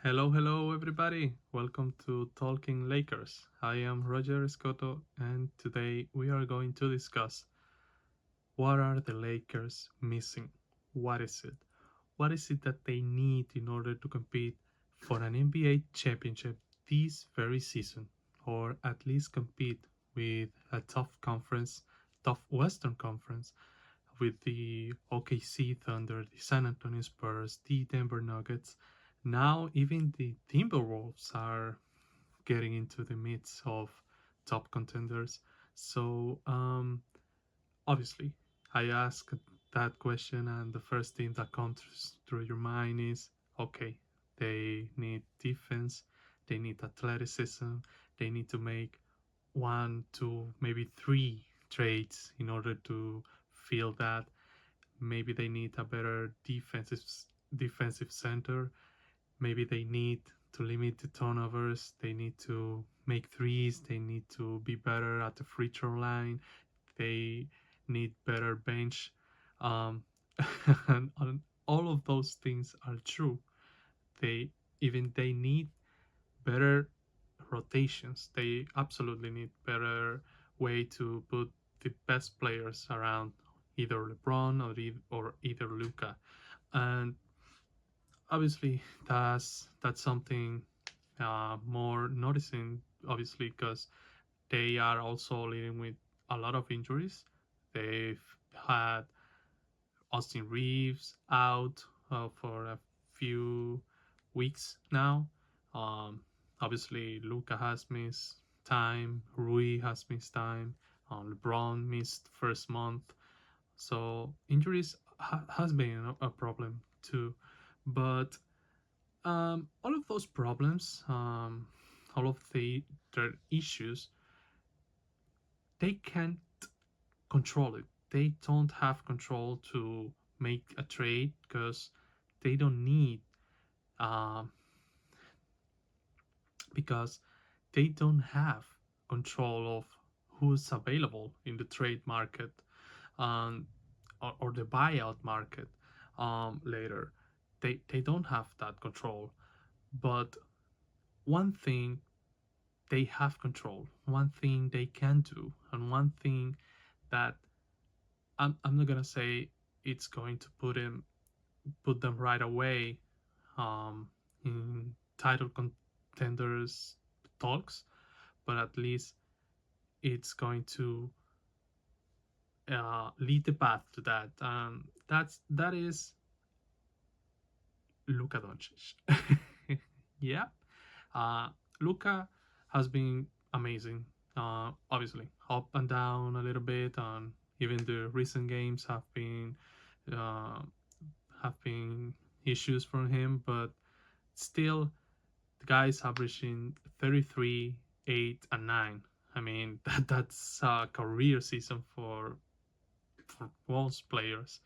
Hello, everybody. Welcome to Talking Lakers. I am Roger Escoto, and today we are going to discuss what are the Lakers missing? What is it? What is it that they need in order to compete for an NBA championship this very season, or at least compete with a tough conference, tough Western Conference, with the OKC Thunder, the San Antonio Spurs, the Denver Nuggets. Now, even the Timberwolves are getting into the midst of top contenders. So, obviously, I ask that question, and the first thing that comes through your mind is okay, they need defense, they need athleticism, they need to make one, two, maybe three trades in order to feel that. Maybe they need a better defensive center. Maybe they need to limit the turnovers. They need to make threes. They need to be better at the free throw line. They need better bench. Um, and all of those things are true. They need better rotations. They absolutely need better way to put the best players around either LeBron or either Luca. And obviously that's something more noticing, obviously, because they are also living with a lot of injuries. They've had Austin Reeves out for a few weeks now. Um, Obviously, Luca has missed time. Rui has missed time. LeBron missed first month. So injuries has been a problem too. But all of those problems, all of their issues, they can't control it. They don't have control to make a trade because they don't need um, because they don't have control of who's available in the trade market, um, or the buyout market later. They don't have that control. But one thing they have control, one thing they can do, and one thing that I'm not gonna say it's going to put them right away in title contenders talks, but at least it's going to lead the path to that. That is Luka Doncic. Yeah, uh, Luka has been amazing. Obviously, up and down a little bit, and even the recent games uh, have been issues for him, but still, the guy's averaging 33, 8, and 9. I mean, that's a career season for most players.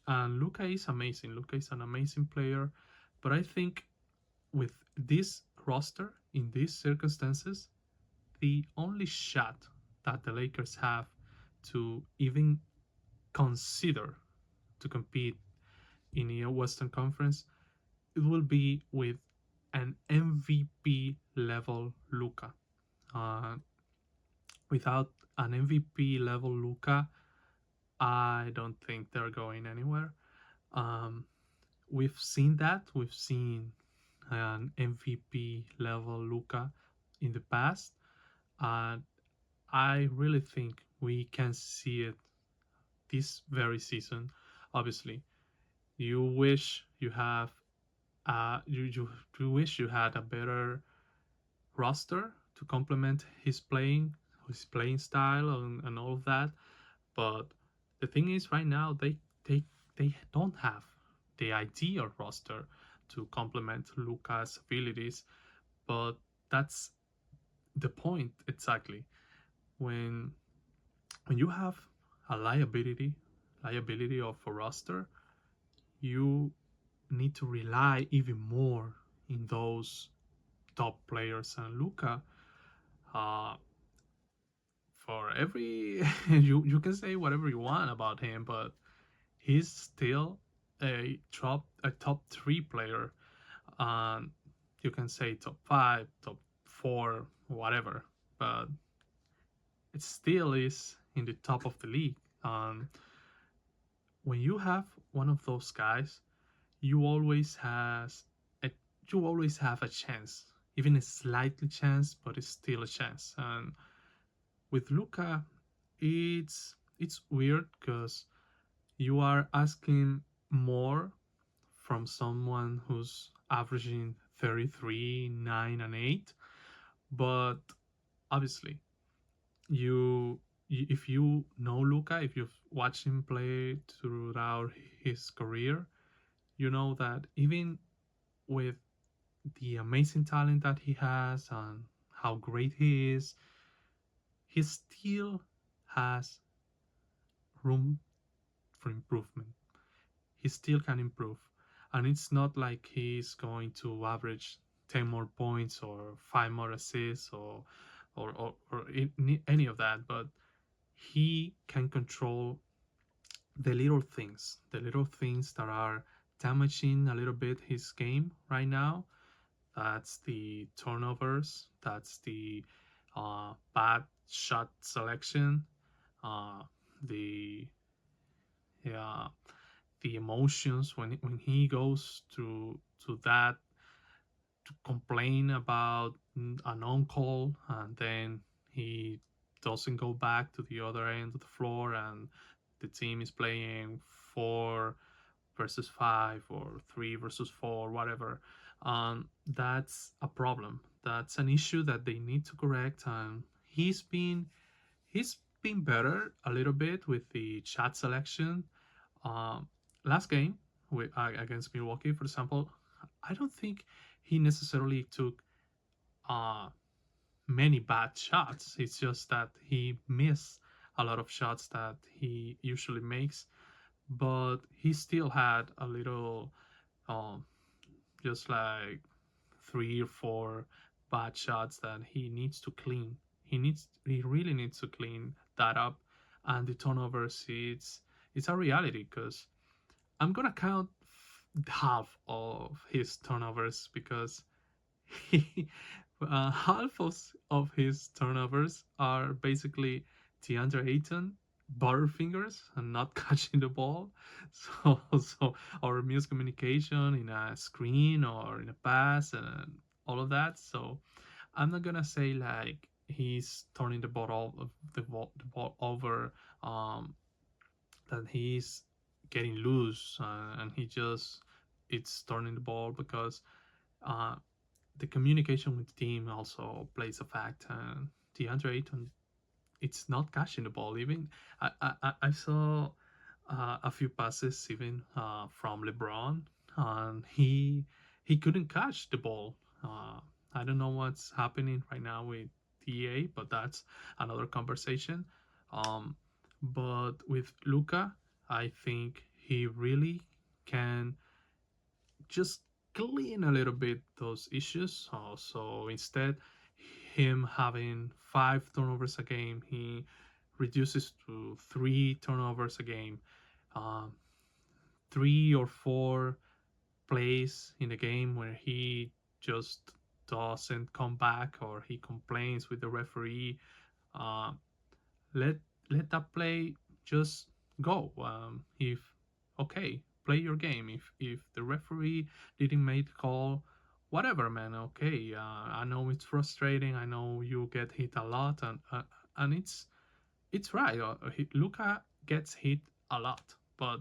And Luka is amazing. Luka is an amazing player, but I think with this roster in these circumstances, the only shot that the Lakers have to even consider to compete in the Western Conference, it will be with an MVP level Luka. Uh, Without an MVP level Luka, I don't think they're going anywhere. Um, we've seen that. We've seen an MVP level Luka in the past, and I really think we can see it this very season. Obviously, you wish you have you wish you had a better roster to complement his playing style, and all of that. But the thing is, right now they don't have the ideal roster to complement Luca's abilities. But that's the point exactly. When when you have a liability of a roster, you need to rely even more in those top players. And Luca, uh, for every you can say whatever you want about him, but he's still a top three player. And you can say top five, top four, whatever, but it still is in the top of the league. And when you have one of those guys, you always has a you always have a chance, even a slightly chance, but it's still a chance. And with Luca, it's weird because you are asking more from someone who's averaging 33, 9, and 8. But obviously, you, if you know Luca, if you've watched him play throughout his career, you know that even with the amazing talent that he has and how great he is, he still has room for improvement. He still can improve. And it's not like he's going to average 10 more points or 5 more assists or any of that, but he can control the little things that are damaging a little bit his game right now. That's the turnovers, that's the bad shot selection, uh, the yeah, the emotions when he goes to that to complain about an on call, and then he doesn't go back to the other end of the floor, and the team is playing 4 versus 5 or 3 versus 4, whatever. That's a problem. That's an issue that they need to correct. And he's been better a little bit with the chat selection. um, Last game against Milwaukee, for example, I don't think he necessarily took uh, many bad shots. It's just that he missed a lot of shots that he usually makes, but he still had a little, um, just like 3 or 4 bad shots that he needs to clean. He really needs to clean that up, and the turnovers. It's a reality because I'm gonna count half of his turnovers because he, half of his turnovers are basically DeAndre Ayton butterfingers and not catching the ball. So or miscommunication in a screen or in a pass and all of that. So I'm not gonna say like he's turning the ball of the ball over, um, that he's getting loose, and he just it's turning the ball because uh, the communication with the team also plays a fact. And DeAndre Ayton, it's not catching the ball. Even I saw a few passes even from LeBron, and he couldn't catch the ball. I don't know what's happening right now with DA, but that's another conversation. Um, but with Luca, I think he really can just clean a little bit those issues. So instead, him having 5 turnovers a game, he reduces to 3 turnovers a game. Um, 3 or 4 plays in the game where he just doesn't come back or he complains with the referee. Uh, let let that play just go. If okay, play your game. If the referee didn't make the call, whatever, man. Okay, I know it's frustrating. I know you get hit a lot, and it's right. Luca gets hit a lot, but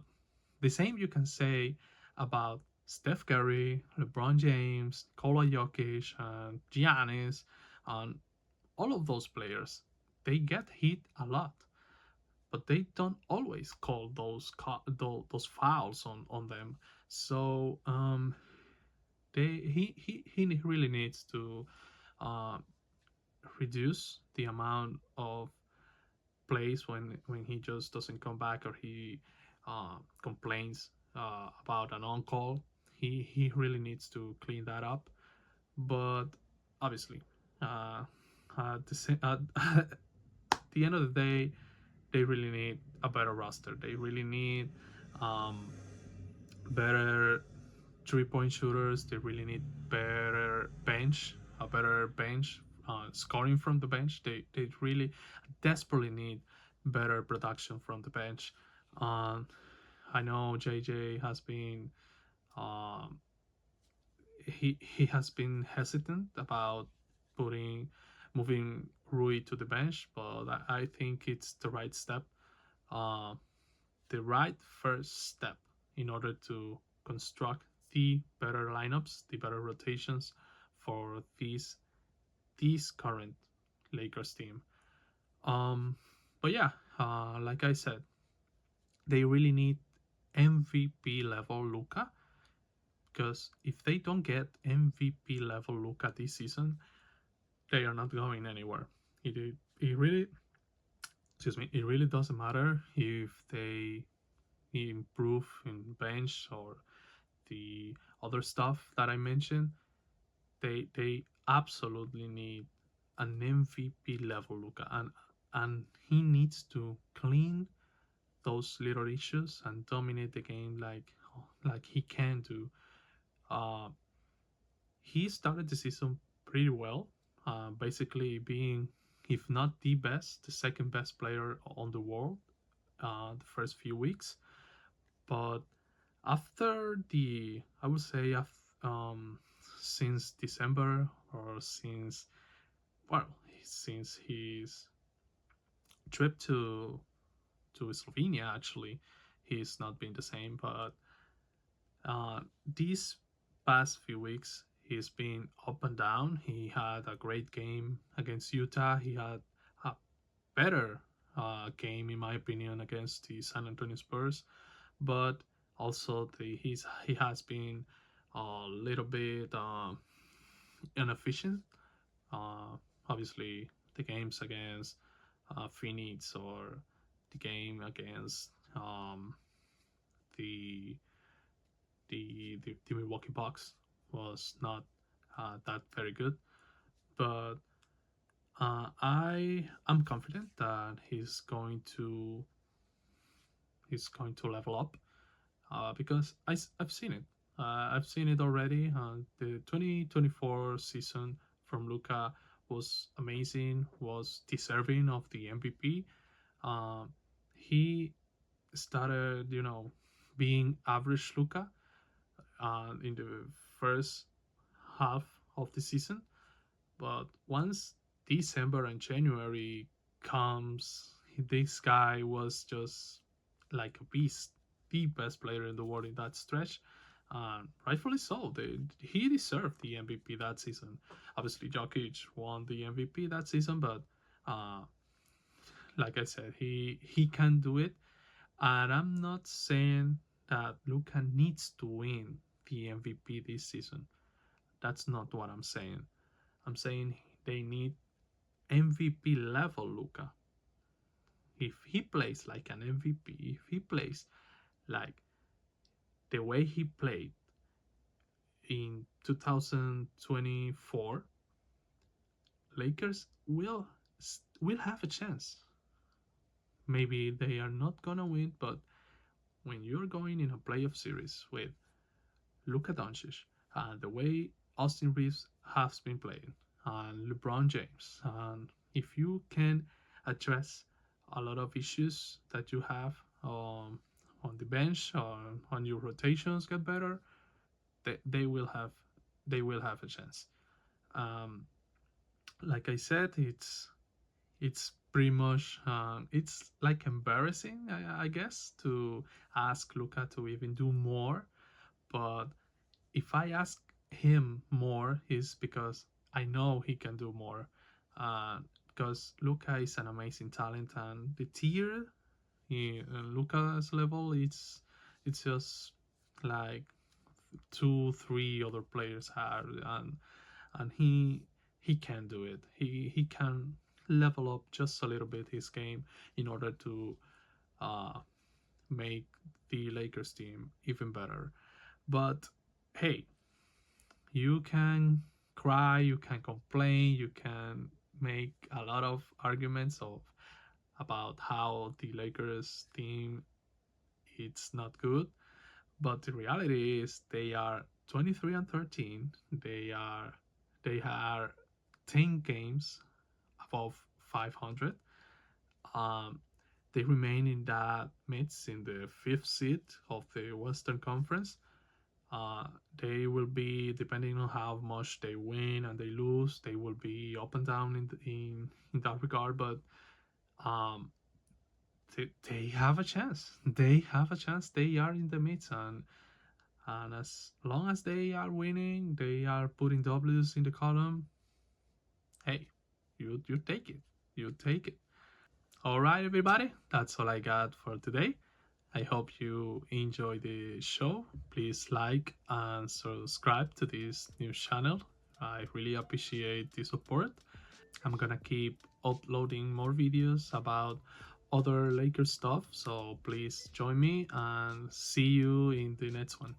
the same you can say about Steph Curry, LeBron James, Nikola Jokic, and Giannis, and all of those players. They get hit a lot, but they don't always call those fouls on them. So he really needs to uh, reduce the amount of plays when he just doesn't come back or he complains about an on call. He really needs to clean that up. But obviously, uh, at the end of the day, they really need a better roster. They really need um, better 3-point shooters. They really need a better bench, scoring from the bench. They really desperately need better production from the bench. Um, I know JJ has been um, he has been hesitant about putting moving Rui to the bench, but I think it's the right step, uh, the right first step in order to construct the better lineups, the better rotations for this current Lakers team. Um, but yeah, like I said, they really need MVP level Luca, because if they don't get MVP level Luca this season, they are not going anywhere. It really, excuse me, it really doesn't matter if they improve in bench or the other stuff that I mentioned. They absolutely need an MVP level Luca, and he needs to clean those little issues and dominate the game like he can do. Uh, he started the season pretty well, basically being, if not the best, the second best player on the world the first few weeks. But after I would say, since December, or well, since his trip to Slovenia, actually, he's not been the same. But Uh, these past few weeks, he's been up and down. He had a great game against Utah. He had a better game, in my opinion, against the San Antonio Spurs. But also, he has been a little bit inefficient. Uh, Obviously, the games against Phoenix, or the game against the the Milwaukee Bucks was not that very good. But I'm confident that he's going to level up, because I've seen it. I've seen it already. The 2024 season from Luca was amazing. Was deserving of the MVP. He started, being average Luca in the first half of the season. But once December and January comes, this guy was just like a beast, the best player in the world in that stretch. Rightfully so. He deserved the MVP that season. Obviously, Jokic won the MVP that season, but uh, like I said, he can do it. And I'm not saying that Luca needs to win the MVP this season. That's not what I'm saying. I'm saying they need MVP level Luca. If he plays like an MVP, if he plays like the way he played in 2024, Lakers will have a chance. Maybe they are not gonna win, but when you're going in a playoff series with Luka Doncic, the way Austin Reeves has been playing, and LeBron James, and if you can address a lot of issues that you have on the bench, or on your rotations get better, they will have a chance. Um, like I said, it's pretty much it's like embarrassing, I guess, to ask Luka to even do more. But if I ask him more, is because I know he can do more. Because Luca is an amazing talent, and the tier in Luca's level, it's just like two, three other players have, and he can do it. He can level up just a little bit his game in order to uh, make the Lakers team even better. But hey, you can cry, you can complain, you can make a lot of arguments about how the Lakers team it's not good, but the reality is they are 23-13. They are 10 games above 500. Um, they remain in that midst in the fifth seed of the Western Conference. Uh, they will be depending on how much they win and they lose. They will be up and down in that regard, but um, they have a chance. They have a chance. They are in the midst, and as long as they are winning, they are putting W's in the column. Hey, you take it. You take it. All right, everybody. That's all I got for today. I hope you enjoy the show. Please like and subscribe to this new channel. I really appreciate the support. I'm gonna keep uploading more videos about other Lakers stuff, so please join me and see you in the next one.